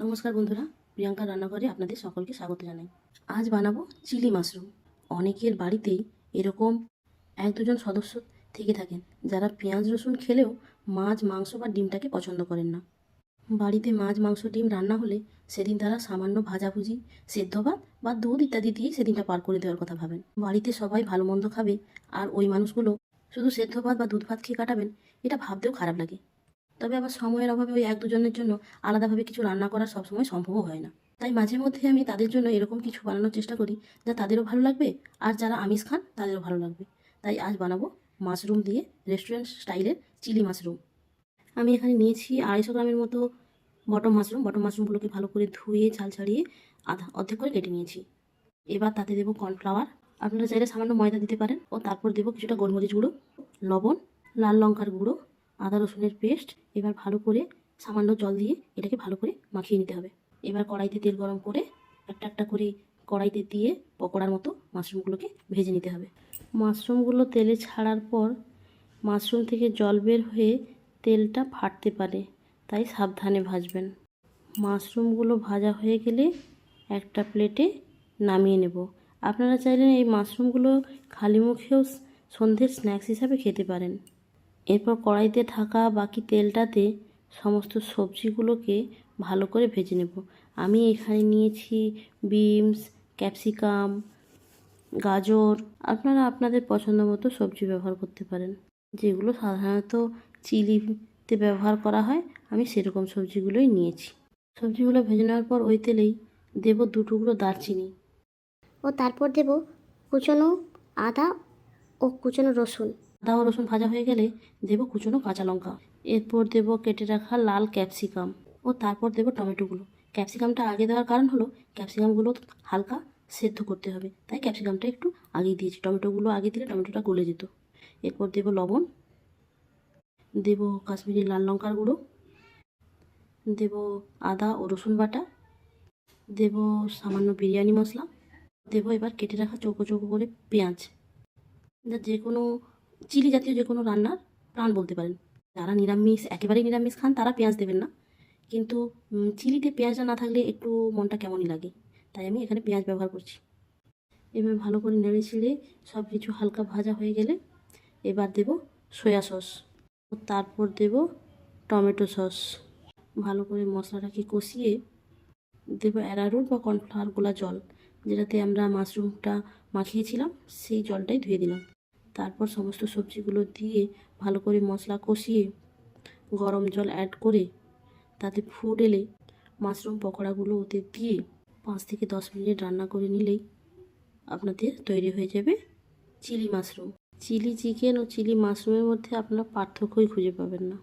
নমস্কার বন্ধুরা, প্রিয়াঙ্কা রান্নাঘরে আপনাদের সকলকে স্বাগত জানাই। আজ বানাবো চিলি মাশরুম। অনেকের বাড়িতেই এরকম এক দুজন সদস্য থেকে থাকেন যারা পেঁয়াজ রসুন খেলেও মাছ মাংস বা ডিমটাকে পছন্দ করেন না। বাড়িতে মাছ মাংস ডিম রান্না হলে সেদিন তারা সামান্য ভাজাভুজি, সেদ্ধ ভাত বা দুধ ইত্যাদি দিয়েই সেদিনটা পার করে দেওয়ার কথা ভাবেন। বাড়িতে সবাই ভালো মন্দ খাবে আর ওই মানুষগুলো শুধু সেদ্ধ ভাত বা দুধ ভাত খেয়ে কাটাবেন, এটা ভাবতেও খারাপ লাগে। তবে আবার সময়ের অভাবে ওই এক দুজনের জন্য আলাদাভাবে কিছু রান্না করা সবসময় সম্ভবও হয় না। তাই মাঝে মধ্যে আমি তাদের জন্য এরকম কিছু বানানোর চেষ্টা করি যা তাদেরও ভালো লাগবে আর যারা আমিষ খান তাদেরও ভালো লাগবে। তাই আজ বানাবো মাশরুম দিয়ে রেস্টুরেন্ট স্টাইলের চিলি মাশরুম। আমি এখানে নিয়েছি 250 গ্রামের মতো বটম মাশরুমগুলোকে ভালো করে ধুয়ে ছাল ছাড়িয়ে অর্ধেক করে কেটে নিয়েছি। এবার তাতে দেবো কর্নফ্লাওয়ার, আপনারা চাইলে সামান্য ময়দা দিতে পারেন, ও তারপর দেবো কিছুটা গোলমরিচ গুঁড়ো, লবণ, লাল লঙ্কার গুঁড়ো, আদা রসুনের পেস্ট। এবার ভালো করে সামান্য জল দিয়ে এটাকে ভালো করে মাখিয়ে নিতে হবে। এবার কড়াইতে তেল গরম করে একটা একটা করে কড়াইতে দিয়ে পকোড়ার মতো মাশরুমগুলোকে ভেজে নিতে হবে। মাশরুমগুলো তেলে ছাড়ার পর মাশরুম থেকে জল বের হয়ে তেলটা ফাটতে পারে, তাই সাবধানে ভাজবেন। মাশরুমগুলো ভাজা হয়ে গেলে একটা প্লেটে নামিয়ে নেব। আপনারা চাইলে এই মাশরুমগুলো খালি মুখেও সন্ধ্যের স্ন্যাক্স হিসাবে খেতে পারেন। এরপর কড়াইতে থাকা বাকি তেলটাতে সমস্ত সবজিগুলোকে ভালো করে ভেজে নেব। আমি এখানে নিয়েছি বিনস, ক্যাপসিকাম, গাজর। আপনারা আপনাদের পছন্দ মতো সবজি ব্যবহার করতে পারেন, যেগুলো সাধারণত চিলিতে ব্যবহার করা হয়। আমি সেরকম সবজিগুলোই নিয়েছি। সবজিগুলো ভেজে নেওয়ার পর ওই তেলেই দেব 2 টুকরো দারচিনি, ও তারপর দেব কুচনো আদা ও কুচনো রসুন। আদা ও রসুন ভাজা হয়ে গেলে দেব কুচনো কাঁচা লঙ্কা। এরপর দেব কেটে রাখা লাল ক্যাপসিকাম, ও তারপর দেব টমেটোগুলো। ক্যাপসিকামটা আগে দেওয়ার কারণ হলো ক্যাপসিকামগুলো হালকা সেদ্ধ করতে হবে, তাই ক্যাপসিকামটা একটু আগেই দিয়েছি। টমেটোগুলো আগে দিলে টমেটোটা গলে যেত। এরপর দেব লবণ, দেব কাশ্মীরি লাল লঙ্কার গুঁড়ো, দেব আদা ও রসুন বাটা, দেব সামান্য বিরিয়ানি মশলা, দেব এবার কেটে রাখা চৌকো চৌকো করে পেঁয়াজ। যে কোনো চিলি জাতীয় যে কোনো রান্নার প্রাণ বলতে পারেন। যারা নিরামিষ, একেবারেই নিরামিষ খান তারা পেঁয়াজ দেবেন না, কিন্তু চিলিতে পেঁয়াজটা না থাকলে একটু মনটা কেমনই লাগে, তাই আমি এখানে পেঁয়াজ ব্যবহার করছি। এবার ভালো করে নেড়ে ছেড়ে সব কিছু হালকা ভাজা হয়ে গেলে এবার দেব সয়া সস, ও তারপর দেব টমেটো সস। ভালো করে মশলাটাকে কষিয়ে দেব অ্যারারুট বা কর্নফ্লাওয়ার গোলা জল, যেটাতে আমরা মাশরুমটা মাখিয়েছিলাম, সেই জলটাই ধুয়ে দিলাম। তারপর সমস্ত সবজিগুলো দিয়ে ভালো করে মশলা কষিয়ে গরম জল অ্যাড করে তাতে ফুট এলে মাশরুম পকোড়াগুলো ওতে দিয়ে 5 থেকে 10 মিনিট রান্না করে নিলেই আপনাদের তৈরি হয়ে যাবে চিলি মাশরুম। চিলি চিকেন ও চিলি মাশরুমের মধ্যে আপনারা পার্থক্যই খুঁজে পাবেন না।